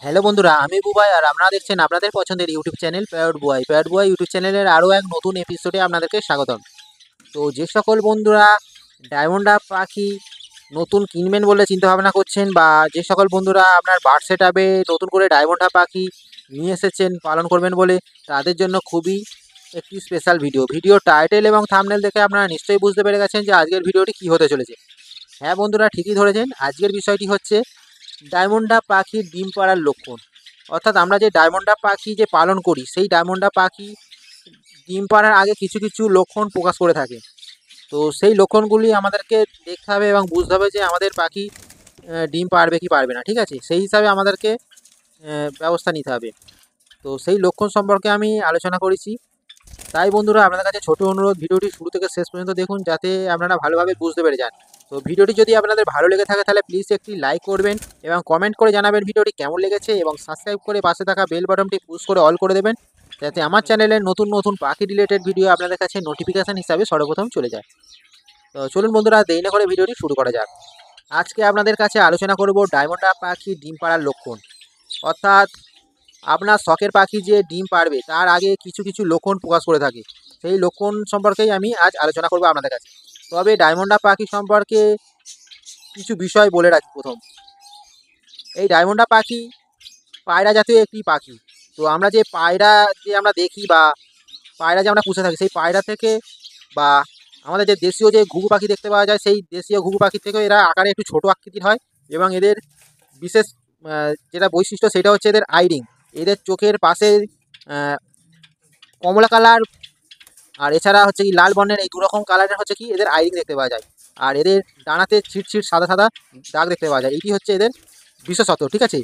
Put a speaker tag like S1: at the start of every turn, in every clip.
S1: Hello বন্ধুরা, আমি বুবাই আর আপনারা দেখছেন আপনাদের পছন্দের ইউটিউব চ্যানেল প্যাড বয় ইউটিউব চ্যানেলের আরও এক নতুন এপিসোডে আপনাদেরকে স্বাগতম। তো যে সকল বন্ধুরা ডায়মন্ড আপ পাখি নতুন কিনবেন বলে চিন্তাভাবনা করছেন, বা যে সকল বন্ধুরা আপনার বার্ড সেট আপে নতুন করে ডায়মন্ড আপ পাখি নিয়ে এসেছেন পালন করবেন বলে, তাদের জন্য খুবই একটি স্পেশাল ভিডিও টাইটেল এবং থাম্বনেল দেখে আপনারা নিশ্চয়ই বুঝতে পেরে গেছেন যে আজকের ভিডিওটি কী হতে চলেছে। হ্যাঁ বন্ধুরা, ঠিকই ধরেছেন, আজকের বিষয়টি হচ্ছে ডায়মন্ড আপ পাখির ডিম পাড়ার লক্ষণ। অর্থাৎ আমরা যে ডায়মন্ড আপ পাখি যে পালন করি, সেই ডায়মন্ড আপ পাখি ডিম পাড়ার আগে কিছু কিছু লক্ষণ প্রকাশ করে থাকে। তো সেই লক্ষণগুলি আমাদেরকে দেখতে হবে এবং বুঝতে হবে যে আমাদের পাখি ডিম পাড়বে কি পারবে না, ঠিক আছে? সেই হিসাবে আমাদেরকে ব্যবস্থা নিতে হবে। তো সেই লক্ষণ সম্পর্কে আমি আলোচনা করেছি। তাই বন্ধুরা, আপনাদের কাছে ছোট অনুরোধ, ভিডিওটি শুরু থেকে শেষ পর্যন্ত দেখুন যাতে আপনারা ভালোভাবে বুঝতে পেরে যান। তো ভিডিওটি যদি আপনাদের ভালো লেগে থাকে তাহলে প্লিজ একটি লাইক করবেন এবং কমেন্ট করে জানাবেন ভিডিওটি কেমন লেগেছে, এবং সাবস্ক্রাইব করে পাশে থাকা বেল বাটনটি পুশ করে অল করে দেবেন যাতে আমার চ্যানেলের নতুন নতুন পাখি রিলেটেড ভিডিও আপনাদের কাছে নোটিফিকেশান হিসাবে সর্বপ্রথম চলে যায়। তো চলুন বন্ধুরা, দেরি না করে ভিডিওটি শুরু করা যাক। আজকে আপনাদের কাছে আলোচনা করব ডায়মন্ড আপ পাখি ডিম পাড়ার লক্ষণ। অর্থাৎ আপনার শখের পাখি যে ডিম পাড়বে তার আগে কিছু কিছু লক্ষণ প্রকাশ করে থাকে, সেই লক্ষণ সম্পর্কেই আমি আজ আলোচনা করব আপনাদের কাছে। তবে ডায়মন্ড আপ পাখি সম্পর্কে কিছু বিষয় বলে রাখি। প্রথম, এই ডায়মন্ড আপ পাখি পায়রা জাতীয় একটি পাখি। তো আমরা যে পায়রা যে আমরা দেখি, বা পায়রা যে আমরা পুষে থাকি, সেই পায়রা থেকে বা আমাদের যে দেশীয় যে ঘুঘু পাখি দেখতে পাওয়া যায়, সেই দেশীয় ঘুঘু পাখির থেকেও এরা আকারে একটু ছোট আকৃতির হয়। এবং এদের বিশেষ যেটা বৈশিষ্ট্য সেটা হচ্ছে এদের আইরিং। এদের চোখের পাশে কমলা কালার, আর এছাড়া হচ্ছে কি লাল বর্ণের, এই দুরকম কালারের হচ্ছে কি এদের আইরিং দেখতে পাওয়া যায়। আর এদের ডানাতে ছিট ছিট সাদা সাদা দাগ দেখতে পাওয়া যায়। এটি হচ্ছে এদের বিশেষত্ব, ঠিক আছে?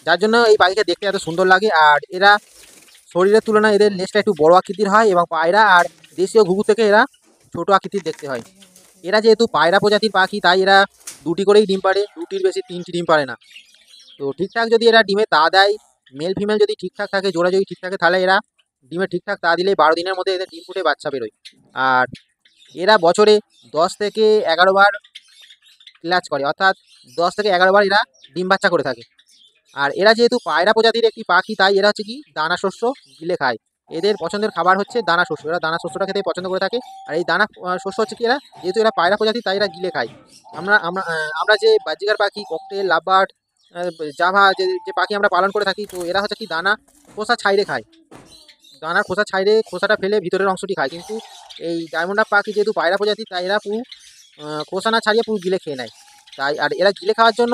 S1: যার জন্য এই পাখিকে দেখতে এত সুন্দর লাগে। আর এরা শরীরের তুলনায় এদের লেজটা একটু বড় আকৃতির হয়, এবং পায়রা আর দেশীয় ঘুঘু থেকে এরা ছোট আকৃতির দেখতে হয়। এরা যেহেতু পায়রা প্রজাতির পাখি, তাই এরা দুটি করেই ডিম পাড়ে, দুটির বেশি তিনটি ডিম পাড়ে না। তো ঠিকঠাক যদি এরা ডিমে তা দেয়, মেল ফিমেল যদি ঠিকঠাক থাকে, জোড়া যদি ঠিক থাকে, তাহলে এরা ডিমে ঠিকঠাক তা দিলেই 12 দিনের মধ্যে এদের ডিম ফুটে বাচ্চা বেরোয়। আর এরা বছরে 10 থেকে 11 বার ক্লাচ করে, অর্থাৎ 10 থেকে 11 বার এরা ডিম বাচ্চা করে থাকে। আর এরা যেহেতু পায়রা প্রজাতির একটি পাখি, তাই এরা হচ্ছে কি দানা শস্য গিলে খায়। এদের পছন্দের খাবার হচ্ছে দানা শস্য, এরা দানা শস্যটা খেতে পছন্দ করে থাকে। আর এই দানা শস্য হচ্ছে কি, এরা যেহেতু এরা পায়রা প্রজাতি তাই এরা গিলে খায়। আমরা আমরা আমরা যে বাজিকার পাখি, ককটেল, লাভবার্ড, জাভা যে যে পাখি আমরা পালন করে থাকি, তো এরা হচ্ছে কি দানা খোসা ছাইড়ে খায়। দানার খোসা ছাইড়ে খোসাটা ফেলে ভিতরের অংশটি খায়। কিন্তু এই ডায়মন্ড আপ পাখি যেহেতু পায়রা প্রজাতি, তাই এরা পুরো খোসা না ছাড়িয়ে পুরো গিলে খেয়ে নেয়। তাই আর এরা গিলে খাওয়ার জন্য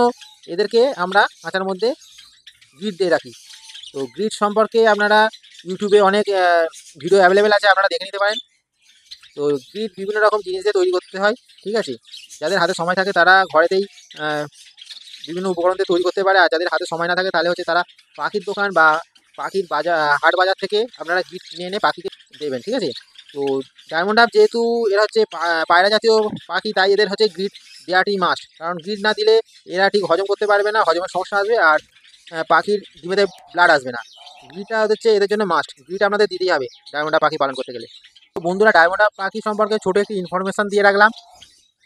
S1: এদেরকে আমরা খাঁচার মধ্যে গ্রিড দিয়ে রাখি। তো গ্রিড সম্পর্কে আপনারা ইউটিউবে অনেক ভিডিও অ্যাভেলেবেল আছে, আপনারা দেখে নিতে পারেন। তো গ্রিড বিভিন্ন রকম জিনিস দিয়ে তৈরি করতে হয়, ঠিক আছে? যাদের হাতে সময় থাকে তারা ঘরেতেই বিভিন্ন উপকরণ দিয়ে তৈরি করতে পারে। আর যাদের হাতে সময় না থাকে তাহলে হচ্ছে তারা পাখির দোকান বা পাখির বাজার, হাট বাজার থেকে আপনারা গ্রিড কিনে এনে পাখিকে দেবেন, ঠিক আছে? তো ডায়মন্ড আপ যেহেতু এরা হচ্ছে পায়রা জাতীয় পাখি, তাই এদের হচ্ছে গ্রিড দেওয়াটি মাস্ট। কারণ গ্রিড না দিলে এরা ঠিক হজম করতে পারবে না, হজমের সমস্যা আসবে, আর পাখির ডিমেতে ব্লাড আসবে না। গ্রিডটা হচ্ছে এদের জন্য মাস্ট, গ্রিড আপনাদের দিতেই হবে ডায়মন্ড আপ পাখি পালন করতে গেলে। তো বন্ধুরা, ডায়মন্ড আপ পাখি সম্পর্কে ছোটো একটি ইনফরমেশান দিয়ে রাখলাম।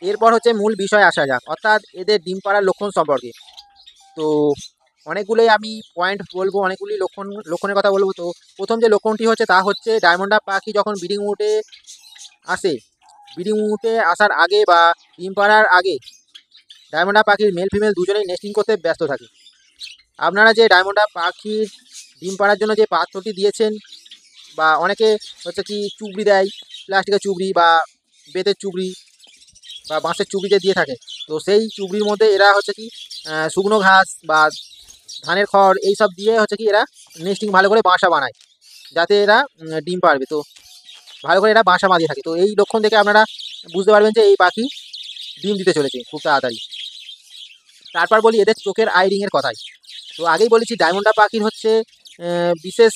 S1: এরপর হচ্ছে মূল বিষয় আসা যাক, অর্থাৎ এদের ডিম পাড়ার লক্ষণ সম্পর্কে। তো অনেকগুলোই আমি পয়েন্ট বলবো, অনেকগুলি লক্ষণের কথা বলবো। তো প্রথম যে লক্ষণটি হচ্ছে তা হচ্ছে ডায়মন্ড আপ পাখি যখন ব্রিডিং মুডে আসে, ব্রিডিং মুডে আসার আগে বা ডিম পাড়ার আগে ডায়মন্ড আপ পাখির মেল ফিমেল দুজনেই নেস্টিং করতে ব্যস্ত থাকে। আপনারা যে ডায়মন্ড আপ পাখির ডিম পাড়ার জন্য যে পাত্রটি দিয়েছেন, বা অনেকে হচ্ছে কি চুবড়ি দেয়, প্লাস্টিকের চুবড়ি বা বেতের চুবড়ি বা বাঁশের চুবড়ি যে দিয়ে থাকে, তো সেই চুবড়ির মধ্যে এরা হচ্ছে কি শুকনো ঘাস বা ধানের খড় এইসব দিয়ে হচ্ছে কি এরা নেস্টিং ভালো করে বাসা বানায়, যাতে এরা ডিম পারবে। তো ভালো করে এরা বাসা বাঁধিয়ে থাকে। তো এই লক্ষণ থেকে আপনারা বুঝতে পারবেন যে এই পাখি ডিম দিতে চলেছে খুব তাড়াতাড়ি। তারপর বলি এদের চোখের আই রিংয়ের কথাই। তো আগেই বলেছি ডায়মন্ড আপ পাখির হচ্ছে বিশেষ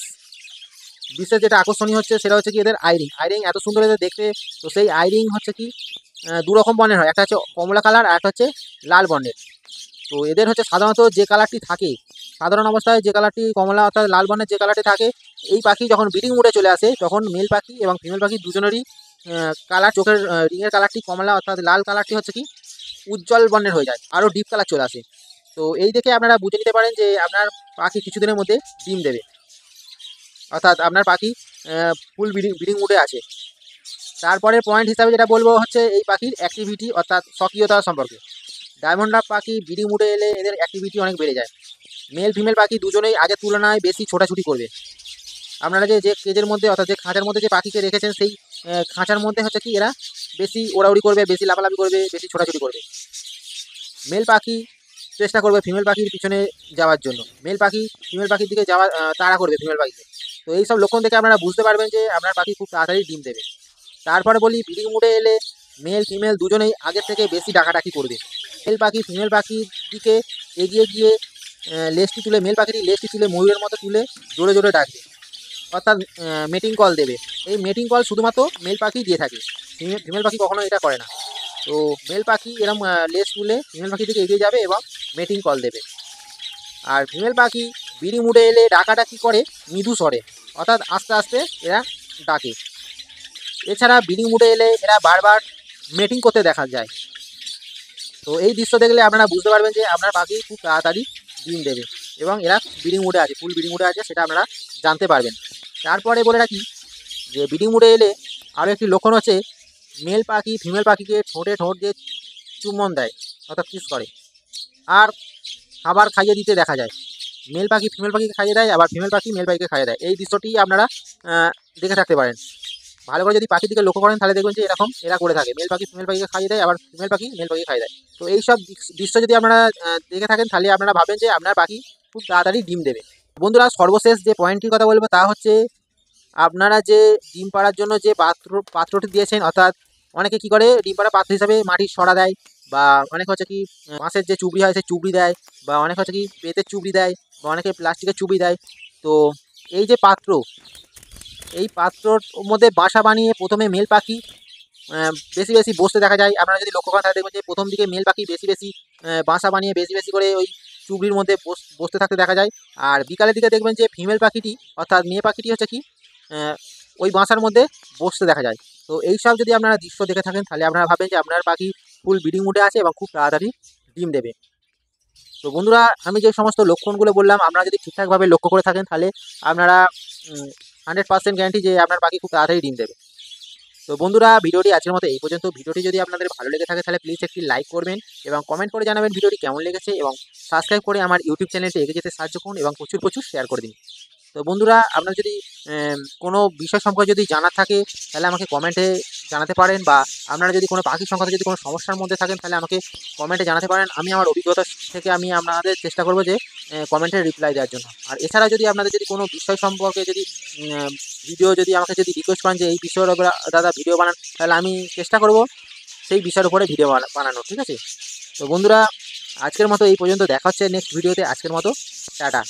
S1: বিশেষ যেটা আকর্ষণীয় হচ্ছে সেটা হচ্ছে কি এদের আইরিং। আইরিং এত সুন্দর এদের দেখতে। তো সেই আইরিং হচ্ছে কি দু রকম বর্ণের হয়, একটা হচ্ছে কমলা কালার আর একটা হচ্ছে লাল বর্ণের। তো এদের হচ্ছে সাধারণত যে কালারটি থাকে, সাধারণ অবস্থায় যে কালারটি কমলা অর্থাৎ লাল বর্ণের যে কালারটি থাকে, এই পাখি যখন ব্রিডিং মুডে চলে আসে তখন মেল পাখি এবং ফিমেল পাখি দুজনেরই কালার, চোখের রিংয়ের কালারটি কমলা অর্থাৎ লাল কালারটি হচ্ছে কি উজ্জ্বল বর্ণের হয়ে যায়, আরও ডিপ কালার চলে আসে। তো এই দেখে আপনারা বুঝে নিতে পারেন যে আপনার পাখি কিছুদিনের মধ্যে ডিম দেবে, অর্থাৎ আপনার পাখি ফুল ব্রিডিং মুডে আছে। তারপরে পয়েন্ট হিসাবে যেটা বলবো হচ্ছে এই পাখির অ্যাক্টিভিটি অর্থাৎ সক্রিয়তা সম্পর্কে। ডায়মন্ড ডাব পাখি ব্রিডিং মুডে এলে এদের অ্যাক্টিভিটি অনেক বেড়ে যায়। মেল ফিমেল পাখি দুজনেই আগের তুলনায় বেশি ছোটাছুটি করবে। আপনারা যে কেজের মধ্যে অর্থাৎ যে খাঁচার মধ্যে যে পাখিকে রেখেছেন সেই খাঁচার মধ্যে হচ্ছে কি এরা বেশি ওড়াউড়ি করবে, বেশি লাফালাফি করবে, বেশি ছোটাছুটি করবে। মেল পাখি চেষ্টা করবে ফিমেল পাখির পিছনে যাওয়ার জন্য, মেল পাখি ফিমেল পাখির দিকে যাওয়া তাড়া করবে ফিমেল পাখিকে। তো এই সব লক্ষণ দেখে আপনারা বুঝতে পারবেন যে আপনার পাখি খুব তাড়াতাড়ি ডিম দেবে। তারপরে বলি ব্রিডিং মুডে এলে মেল ফিমেল দুজনেই আগের থেকে বেশি ডাকাডাকি করবে। মেল পাখি ফিমেল পাখির দিকে এগিয়ে গিয়ে লেজটি তুলে মেল পাখিটি লেজটি তুলে ময়ূরের মতো তুলে জোরে জোরে ডাকবে, অর্থাৎ মেটিং কল দেবে। এই মেটিং কল শুধুমাত্র মেল পাখি দিয়ে থাকে, ফিমেল পাখি কখনো এটা করে না। তো মেল পাখি এরম লেজ তুলে ফিমেল পাখি থেকে এগিয়ে যাবে এবং মেটিং কল দেবে। আর ফিমেল পাখি ব্রিডিং মুডে এলে ডাকাডাকি করে মৃদু স্বরে, অর্থাৎ আস্তে আস্তে এরা ডাকে। এছাড়া ব্রিডিং মুডে এলে এরা বারবার মেটিং করতে দেখা যায়। তো এই দৃশ্য দেখলে আপনারা বুঝতে পারবেন যে আপনার পাখি খুব তাড়াতাড়ি ডিম দেবে এবং এরা ব্রিডিং মুডে আছে, ফুল ব্রিডিং মুডে আছে, সেটা আপনারা জানতে পারবেন। তারপরে বলে রাখি যে ব্রিডিং মুডে এলে আরও একটি লক্ষণ হচ্ছে মেল পাখি ফিমেল পাখিকে ঠোঁটে ঠোঁট দিয়ে চুম্বন দেয়, অর্থাৎ কিস করে, আর খাবার খাইয়ে দিতে দেখা যায়। মেল পাখি ফিমেল পাখিকে খাইয়ে দেয়, আবার ফিমেল পাখি মেল পাখিকে খাইয়ে দেয়। এই দৃশ্যটি আপনারা দেখে থাকতে পারেন। ভালো করে যদি পাখির দিকে লক্ষ্য করেন তাহলে দেখবেন যে এরকম এরা করে থাকে, মেল পাখি ফিমেল পাখিকে খাইয়ে দেয়, আবার ফিমেল পাখি মেল পাখিকে খাইয়ে দেয়। তো এই সব দৃশ্য যদি আপনারা দেখে থাকেন তাহলে আপনারা ভাবেন যে আপনার পাখি খুব তাড়াতাড়ি ডিম দেবে। বন্ধুরা, সর্বশেষ যে পয়েন্টটির কথা বলবো তা হচ্ছে আপনারা যে ডিম পাড়ার জন্য যে পাত্রটি দিয়েছেন, অর্থাৎ অনেকে কি করে ডিম পাড়া পাত্র হিসাবে মাটির সরা দেয়, বা অনেক হচ্ছে কি বাঁশের যে চুবড়ি হয় সেই চুবড়ি দেয়, বা অনেক হচ্ছে কি বেতের চুবড়ি দেয়, বা অনেকে প্লাস্টিকের চুবড়ি দেয়। তো এই যে পাত্র, এই পাত্রর মধ্যে বাসা বানিয়ে প্রথমে মেল পাখি বেশি বেশি বসতে দেখা যায়। আপনারা যদি লক্ষ্য করেন তাহলে দেখবেন যে প্রথম দিকে মেল পাখি বেশি বেশি বাসা বানিয়ে বেশি বেশি করে ওই চুবড়ির মধ্যে বসতে থাকতে দেখা যায়। আর বিকালের দিকে দেখবেন যে ফিমেল পাখিটি অর্থাৎ মেয়ে পাখিটি হচ্ছে কি ওই বাসার মধ্যে বসতে দেখা যায়। তো এই সব যদি আপনারা দৃশ্য দেখে থাকেন তাহলে আপনারা ভাবেন যে আপনার পাখি ফুল ব্রিডিং মুডে আছে এবং খুব তাড়াতাড়ি ডিম দেবে। তো বন্ধুরা, আমি যে সমস্ত লক্ষণগুলো বললাম আপনারা যদি ঠিকঠাকভাবে লক্ষ্য করে থাকেন তাহলে আপনারা 100% গ্যারান্টি যে আপনার পাখি খুব তাড়াতাড়ি ডিম দেবে। তো বন্ধুরা, ভিডিওটি আজকের মতো এই পর্যন্ত। ভিডিওটি যদি আপনাদের ভালো লেগে থাকে তাহলে প্লিজ একটি লাইক করবেন এবং কমেন্ট করে জানাবেন ভিডিওটি কেমন লেগেছে, এবং সাবস্ক্রাইব করে আমার ইউটিউব চ্যানেলটি এগিয়ে যেতে সাহায্য করুন এবং প্রচুর প্রচুর শেয়ার করে দিন। তো বন্ধুরা, আপনার যদি কোনো বিষয় সম্পর্কে যদি জানার থাকে তাহলে আমাকে কমেন্টে জানাতে পারেন, বা আপনারা যদি কোনো পাখির সংক্রান্ত যদি কোনো সমস্যার মধ্যে থাকেন তাহলে আমাকে কমেন্টে জানাতে পারেন। আমি আমার অভিজ্ঞতা থেকে আমি আপনাদের চেষ্টা করব যে কমেন্টে রিপ্লাই দেওয়ার জন্য। আর এছাড়া যদি আপনাদের যদি কোনো বিষয় সম্পর্কে যদি ভিডিও যদি আমাকে যদি রিকোয়েস্ট করেন যে এই বিষয়ের উপর দাদা ভিডিও বানান, তাহলে আমি চেষ্টা করব সেই বিষয়ের উপরে ভিডিও বানানো, ঠিক আছে? তো বন্ধুরা, আজকের মতো এই পর্যন্ত, দেখা হচ্ছে নেক্সট ভিডিওতে। আজকের মতো টাটা।